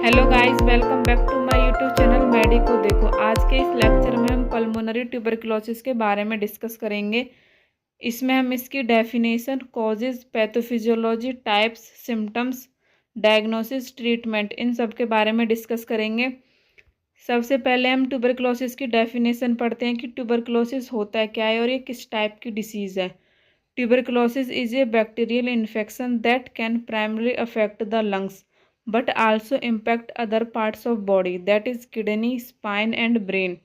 Hello guys, welcome back to my YouTube channel medico देखो। आज के इस लेक्चर में हम पल्मोनरी ट्यूबरकुलोसिस के बारे में डिस्कस करेंगे। इसमें हम इसकी definition, causes, pathophysiology, types, symptoms, diagnosis, treatment, इन सब के बारे में डिस्कस करेंगे। सबसे पहले हम ट्यूबरकुलोसिस की डेफिनेशन पढ़ते हैं कि ट्यूबरकुलोसिस होता है क्या है और ये किस टाइप की डिसीज़ है। Tuberculosis is a bacterial infection that can primarily affect the lungs but also impact other parts of body, that is kidney, spine and brain.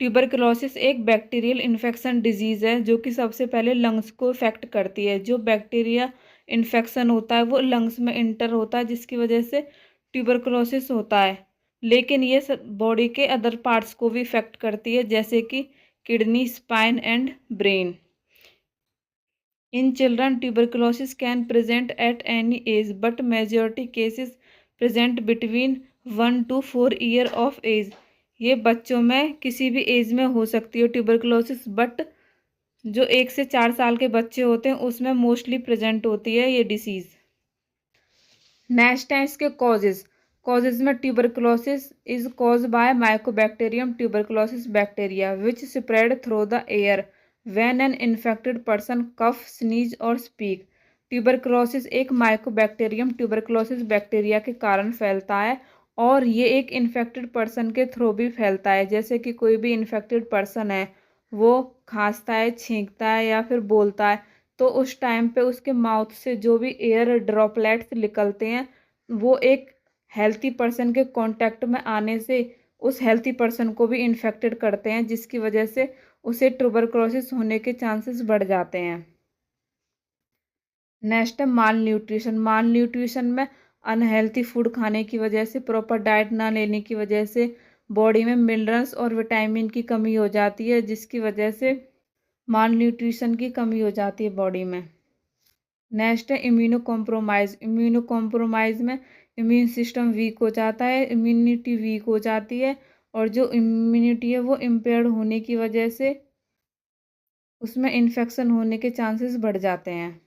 Tuberculosis एक बैक्टीरियल इन्फेक्शन डिजीज़ है जो कि सबसे पहले लंग्स को effect करती है। जो बैक्टीरिया इन्फेक्शन होता है वो लंग्स में इंटर होता है, जिसकी वजह से ट्यूबरकुलोसिस होता है। लेकिन ये बॉडी के अदर पार्ट्स को भी इफेक्ट करती है, जैसे कि kidney, spine and brain. In children, tuberculosis can present at any age, but majority cases present between 1 to 4 year of age. ये बच्चों में किसी भी एज में हो सकती है ट्यूबरकुलोसिस, बट जो 1 से 4 साल के बच्चे होते हैं उसमें मोस्टली प्रेजेंट होती है ये डिसीज़। नेक्स्ट है इसके कॉजेज में tuberculosis is cause by mycobacterium tuberculosis bacteria which spread through the air when an infected person cough, sneeze और स्पीक। ट्यूबरकुलोसिस एक माइकोबैक्टीरियम ट्यूबरकुलोसिस बैक्टीरिया के कारण फैलता है और ये एक इन्फेक्टेड पर्सन के थ्रू भी फैलता है। जैसे कि कोई भी इन्फेक्टेड पर्सन है, वो खांसता है, छींकता है या फिर बोलता है, तो उस टाइम पे उसके माउथ से जो भी एयर ड्रॉपलेट्स निकलते हैं वो एक हेल्थी पर्सन के कांटेक्ट में आने से उस हेल्थी पर्सन को भी इन्फेक्टेड करते हैं, जिसकी वजह से उसे ट्यूबरकुलोसिस होने के चांसेस बढ़ जाते हैं। नेक्स्ट है माल न्यूट्रिशन में अनहेल्थी फूड खाने की वजह से, प्रॉपर डाइट ना लेने की वजह से बॉडी में मिनरल्स और विटामिन की कमी हो जाती है, जिसकी वजह से माल न्यूट्रिशन की कमी हो जाती है बॉडी में। नेक्स्ट है इम्यूनो कॉम्प्रोमाइज़ में इम्यून सिस्टम वीक हो जाता है, इम्यूनिटी वीक हो जाती है और जो इम्यूनिटी है वो इम्पेयर्ड होने की वजह से उसमें इन्फेक्शन होने के चांसेस बढ़ जाते हैं।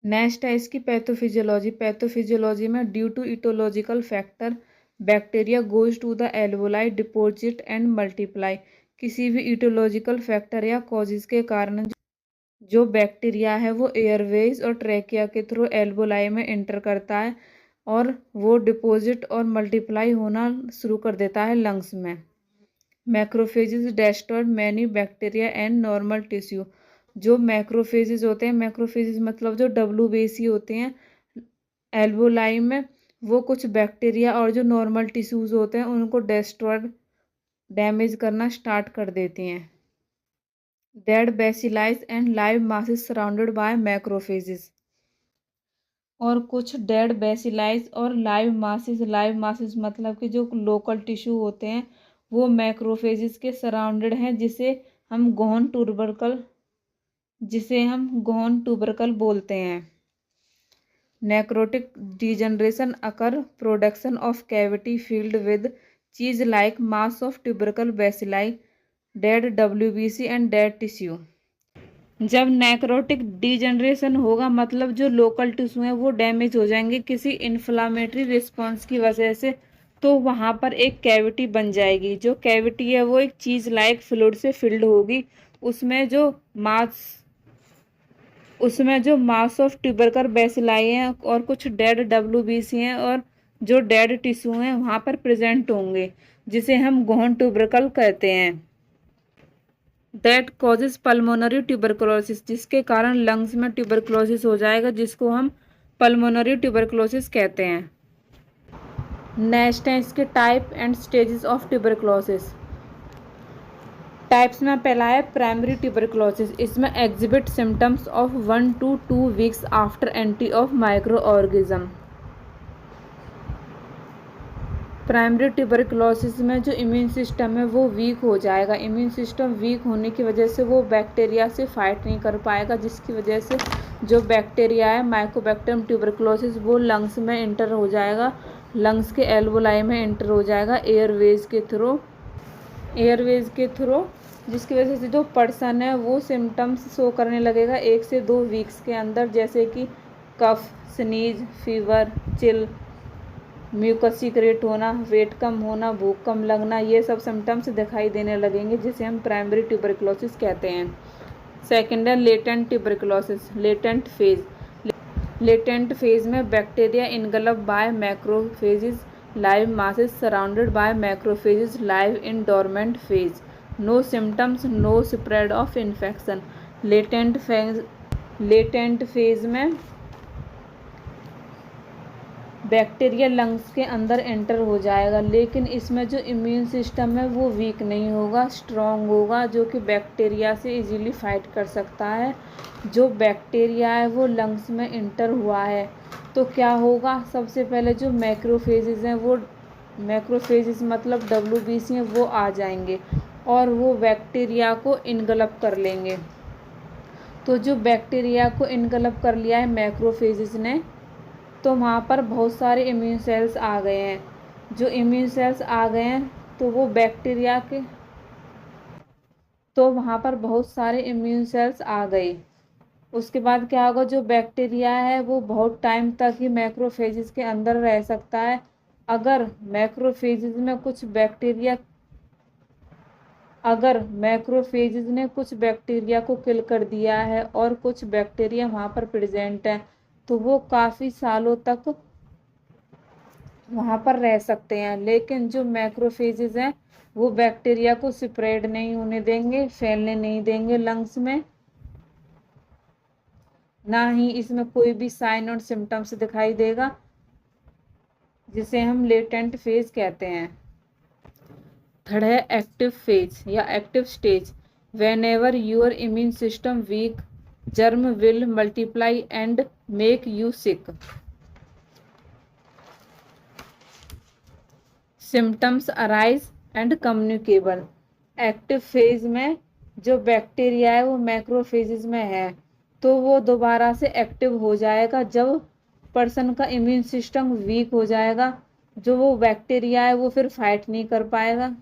नेक्स्ट है इसकी पैथोफिजियोलॉजी में due to etiological factor bacteria goes to the alveoli, deposit and multiply. किसी भी इटोलॉजिकल फैक्टर या कॉजेज के कारण जो बैक्टीरिया है वो एयरवेज और ट्रैकिया के थ्रू एल्वोलाई में एंटर करता है और वो डिपॉजिट और मल्टीप्लाई होना शुरू कर देता है लंग्स में। Macrophages destroyed many bacteria and normal tissue. जो मैक्रोफेजेस होते हैं, मैक्रोफेजेस मतलब जो WBC होते हैं एल्वोलाई में, वो कुछ बैक्टीरिया और जो नॉर्मल टिश्यूज़ होते हैं उनको डैमेज करना स्टार्ट कर देती हैं। Dead bacilli and live masses surrounded by macrophages. और कुछ डेड बेसिलाइज और लाइव मासेस मतलब कि जो लोकल टिश्यू होते हैं वो मैक्रोफेजेस के सराउंडेड हैं, जिसे हम गौन ट्यूबरकल बोलते हैं। Necrotic degeneration occur production of cavity filled with cheese like mass of tubercle bacilli, dead WBC and dead tissue. जब नेक्रोटिक डिजनरेशन होगा मतलब जो लोकल टिश्यू हैं वो डैमेज हो जाएंगे किसी इन्फ्लामेटरी रिस्पॉन्स की वजह से, तो वहाँ पर एक कैविटी बन जाएगी। जो कैविटी है वो एक चीज़ लाइक फ्लूइड से फिल्ड होगी। उसमें जो मास ऑफ ट्यूबरकल बेसिलाई हैं और कुछ डेड WBC हैं और जो डेड टिश्यू हैं वहाँ पर प्रेजेंट होंगे, जिसे हम गहन ट्यूबरकल कहते हैं। दैट कॉजेज पल्मोनरी ट्यूबरकुलोसिस, जिसके कारण लंग्स में ट्यूबरकुलोसिस हो जाएगा, जिसको हम पल्मोनरी ट्यूबरकुलोसिस कहते हैं। नेक्स्ट है इसके type and stages of tuberculosis. Types में पहला है प्राइमरी ट्यूबरकुलोसिस। इसमें exhibit symptoms of 1 to 2 weeks after entry of micro organism. Primary tuberculosis में जो इम्यून सिस्टम है वो वीक हो जाएगा। इम्यून सिस्टम वीक होने की वजह से वो बैक्टीरिया से फाइट नहीं कर पाएगा, जिसकी वजह से जो बैक्टीरिया है माइकोबैक्टीरियम ट्यूबरकुलोसिस वो लंग्स में इंटर हो जाएगा, लंग्स के एल्वोलाई में इंटर हो जाएगा एयरवेज के थ्रू, जिसकी वजह से जो पर्सन है वो सिम्टम्स शो करने लगेगा 1 से 2 वीक्स के अंदर, जैसे कि cough, sneeze, fever, chill, mucus secrete होना, वेट कम होना, भूख कम लगना, ये सब सिम्टम्स दिखाई देने लगेंगे, जिसे हम प्राइमरी ट्यूबरकुलोसिस कहते हैं। सेकेंड है latent tuberculosis, latent phase. Latent phase में bacteria engulf by macrophages, live masses surrounded by macrophages, live in dormant phase, no symptoms, no spread of infection। Latent phase में बैक्टीरिया लंग्स के अंदर enter हो जाएगा, लेकिन इसमें जो इम्यून सिस्टम है वो वीक नहीं होगा, स्ट्रॉन्ग होगा, जो कि बैक्टीरिया से इजीली फाइट कर सकता है। जो बैक्टीरिया है वो लंग्स में इंटर हुआ है तो क्या होगा, सबसे पहले जो मैक्रोफेजेस हैं वो, मैक्रोफेजेस मतलब WBC हैं, वो आ जाएंगे और वो बैक्टीरिया को इनगल्फ कर लेंगे। तो जो बैक्टीरिया को इनगल्फ कर लिया है मैक्रोफेजेस ने, तो वहाँ पर बहुत सारे इम्यून सेल्स आ गए हैं। जो इम्यून सेल्स आ गए हैं तो वो बैक्टीरिया के, तो वहाँ पर बहुत सारे इम्यून सेल्स आ गए। उसके बाद क्या होगा, जो बैक्टीरिया है वो बहुत टाइम तक ही मैक्रोफेजेस के अंदर रह सकता है। अगर मैक्रोफेजेस में कुछ बैक्टीरिया, अगर मैक्रोफेजेस ने कुछ बैक्टीरिया को किल कर दिया है और कुछ बैक्टीरिया वहाँ पर प्रेजेंट है, तो वो काफ़ी सालों तक वहाँ पर रह सकते हैं। लेकिन जो मैक्रोफेजेस हैं वो बैक्टीरिया को स्प्रेड नहीं होने देंगे, फैलने नहीं देंगे लंग्स में, ना ही इसमें कोई भी साइन और सिम्टम्स दिखाई देगा, जिसे हम लेटेंट फेज कहते हैं। थर्ड है एक्टिव फेज या active stage. Whenever your immune system weak, germ will multiply and make you sick. Symptoms arise and communicable. Active phase में जो बैक्टीरिया है वो मैक्रोफेजेस में है तो वो दोबारा से एक्टिव हो जाएगा जब पर्सन का इम्यून सिस्टम वीक हो जाएगा। जो वो बैक्टीरिया है वो फिर फाइट नहीं कर पाएगा।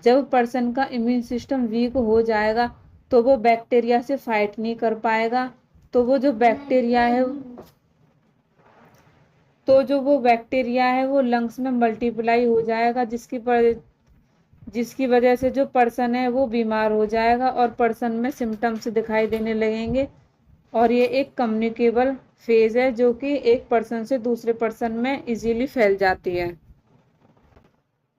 जब पर्सन का इम्यून सिस्टम वीक हो जाएगा तो वो बैक्टीरिया से फाइट नहीं कर पाएगा, तो वो जो बैक्टीरिया है, तो जो वो बैक्टीरिया है वो लंग्स में मल्टीप्लाई हो जाएगा, जिसकी वजह से जो पर्सन है वो बीमार हो जाएगा और पर्सन में सिम्टम्स दिखाई देने लगेंगे। और ये एक कम्युनिकेबल फेज है जो कि एक पर्सन से दूसरे पर्सन में इजीली फैल जाती है।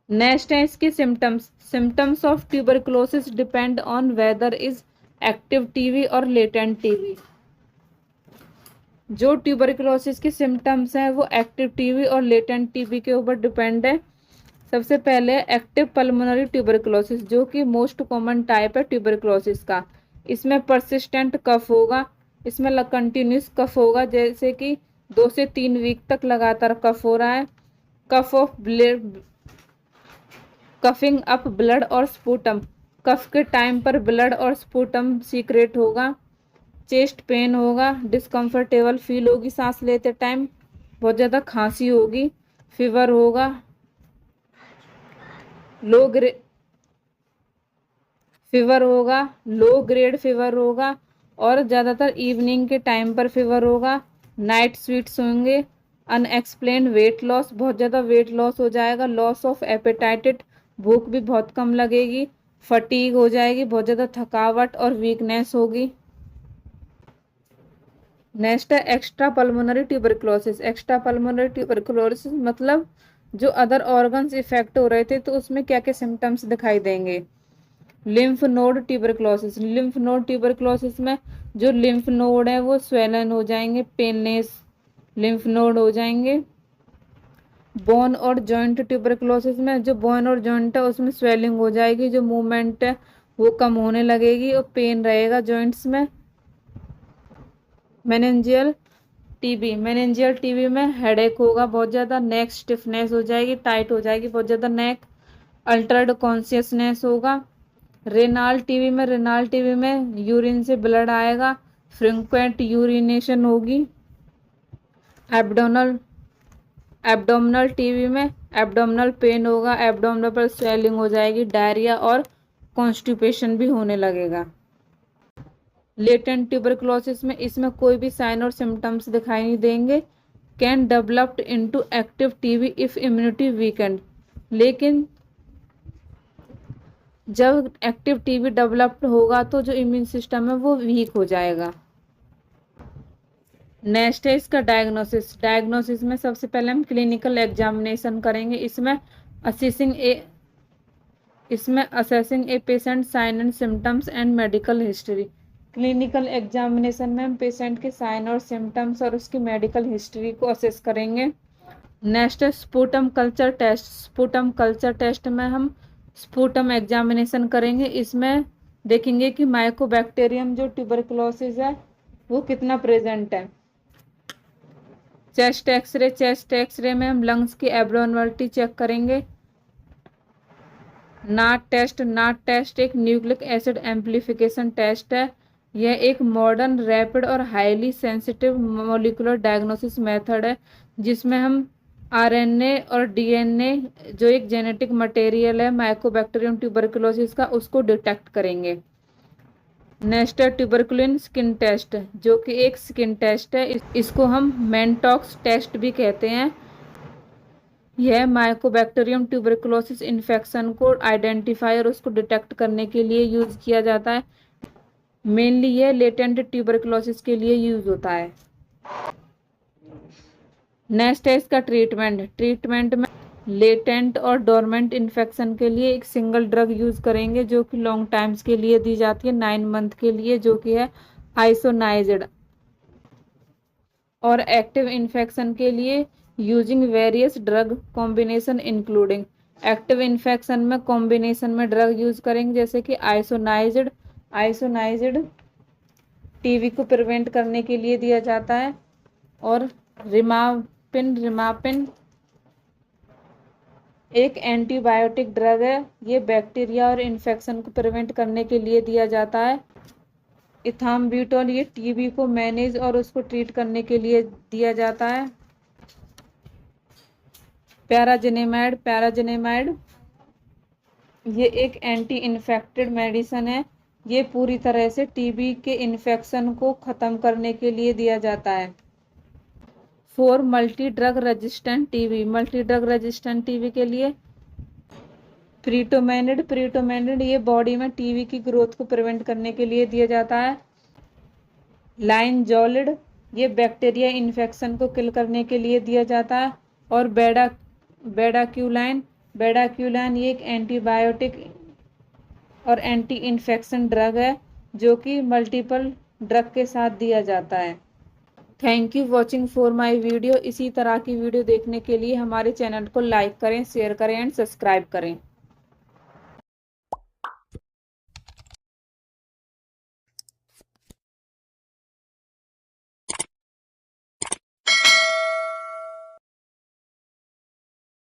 नेक्स्ट है इसके symptoms. Symptoms of tuberculosis depend on whether is active TB और लेटेंट टीबी। जो ट्यूबरकुलोसिस के सिम्टम्स हैं वो एक्टिव टीबी और लेटेंट टीबी के ऊपर डिपेंड है। सबसे पहले एक्टिव पल्मोनरी ट्यूबरकुलोसिस, जो कि मोस्ट कॉमन टाइप है ट्यूबरकुलोसिस का। इसमें परसिस्टेंट कफ होगा, इसमें कंटिन्यूस कफ होगा, जैसे कि 2 से 3 वीक तक लगातार कफ हो रहा है। कफ of blood, coughing up blood और स्पूटम, कफ के टाइम पर ब्लड और स्पूटम सीक्रेट होगा। चेस्ट पेन होगा, डिस्कम्फर्टेबल फील होगी सांस लेते टाइम, बहुत ज़्यादा खांसी होगी, फीवर होगा, लो ग्रेड फीवर होगा और ज़्यादातर इवनिंग के टाइम पर फीवर होगा। नाइट स्वीट्स होंगे। अनएक्सप्लेन वेट लॉस, बहुत ज़्यादा वेट लॉस हो जाएगा। लॉस ऑफ एपेटाइट, भूख भी बहुत कम लगेगी। फटीग हो जाएगी, बहुत ज़्यादा थकावट और वीकनेस होगी। नेक्स्ट है extra pulmonary tuberculosis. Extra pulmonary tuberculosis मतलब जो अदर ऑर्गन्स इफेक्ट हो रहे थे तो उसमें क्या क्या सिम्टम्स दिखाई देंगे। Lymph node tuberculosis. Lymph node tuberculosis में जो लिम्फ नोड है वो स्वेलन हो जाएंगे, पेनलेस लिम्फ नोड हो जाएंगे। बोन और जॉइंट ट्यूबरकुलोसिस में जो बोन और जॉइंट है उसमें स्वेलिंग हो जाएगी, जो मूवमेंट है वो कम होने लगेगी और पेन रहेगा जॉइंट्स में। मेनिंजियल टीबी, मेनिंजियल टीबी में हेडेक होगा बहुत ज़्यादा, नेक स्टिफनेस हो जाएगी, टाइट हो जाएगी बहुत ज़्यादा नेक, अल्टर्ड कॉन्शियसनेस होगा। रेनाल टीबी में, रेनाल टीबी में यूरिन से ब्लड आएगा, फ्रिक्वेंट यूरिनेशन होगी। एब्डोमिनल टीबी में एब्डोमिनल पेन होगा, एब्डोमिनल पर स्वेलिंग हो जाएगी, डायरिया और कॉन्स्टिपेशन भी होने लगेगा। लेटेंट ट्यूबरकुलोसिस में इसमें कोई भी साइन और सिम्टम्स दिखाई नहीं देंगे। Can developed into active TB if immunity weekend, लेकिन जब एक्टिव टीबी डेवलप्ड होगा तो जो इम्यून सिस्टम है वो वीक हो जाएगा। नेक्स्ट है इसका डायग्नोसिस। डायग्नोसिस में सबसे पहले हम क्लिनिकल एग्जामिनेशन करेंगे। इसमें assessing a patient sign and symptoms and medical history. Clinical examination में हम पेशेंट के साइन और सिम्टम्स और उसकी मेडिकल हिस्ट्री को असेस करेंगे। नेक्स्ट है sputum culture test. Sputum culture test में हम स्पूटम एग्जामिनेशन करेंगे। इसमें देखेंगे कि माइकोबैक्टीरियम जो ट्यूबरकुलोसिस है वो कितना प्रेजेंट है। चेस्ट एक्सरे में हम लंग्स की एब्नॉर्मलिटी चेक करेंगे। नाट टेस्ट एक न्यूक्लिक एसिड एम्प्लीफिकेशन टेस्ट है। यह एक मॉडर्न रैपिड और highly sensitive molecular diagnosis method है जिसमें हम आरएनए और डीएनए जो एक जेनेटिक मटेरियल है माइकोबैक्टीरियम ट्यूबरकुलोसिस का उसको डिटेक्ट करेंगे। नेक्स्ट है ट्यूबरकुलिन स्किन टेस्ट जो कि एक स्किन टेस्ट है। इसको हम मेंटॉक्स टेस्ट भी कहते हैं। यह माइकोबैक्टीरियम ट्यूबरकुलोसिस इन्फेक्शन को आइडेंटिफाई और उसको डिटेक्ट करने के लिए यूज किया जाता है। मेनली यह लेटेंट ट्यूबरकुलोसिस के लिए यूज होता है। नेक्स्ट है इसका ट्रीटमेंट में लेटेंट और डोरमेंट इन्फेक्शन के लिए एक सिंगल ड्रग यूज करेंगे जो कि लॉन्ग टाइम्स के लिए दी जाती है 9 मंथ के लिए, जो कि है आइसोनाइजिड। और एक्टिव इन्फेक्शन के लिए using various drug combination including. Active infection में कॉम्बिनेशन में ड्रग यूज करेंगे जैसे कि आइसोनाइजिड टीबी को प्रिवेंट करने के लिए दिया जाता है, और रिमापिन एक एंटीबायोटिक ड्रग है। ये बैक्टीरिया और इन्फेक्शन को प्रिवेंट करने के लिए दिया जाता है। इथाम्ब्यूटोल ये टीबी को मैनेज और उसको ट्रीट करने के लिए दिया जाता है। पैराजेनेमाइड ये एक एंटी इन्फेक्टेड मेडिसिन है। ये पूरी तरह से टीबी के इन्फेक्शन को ख़त्म करने के लिए दिया जाता है। For multi drug resistant TB के लिए प्रीटोमेनिड ये बॉडी में टीबी की ग्रोथ को प्रिवेंट करने के लिए दिया जाता है। लाइनजोलिड ये बैक्टीरिया इन्फेक्शन को किल करने के लिए दिया जाता है। और बेडाक्यूलाइन ये एक एंटीबायोटिक और एंटी इन्फेक्शन ड्रग है जो कि मल्टीपल ड्रग के साथ दिया जाता है। Thank you watching for my video. इसी तरह की वीडियो देखने के लिए हमारे चैनल को लाइक करें, शेयर करें एंड सब्सक्राइब करें।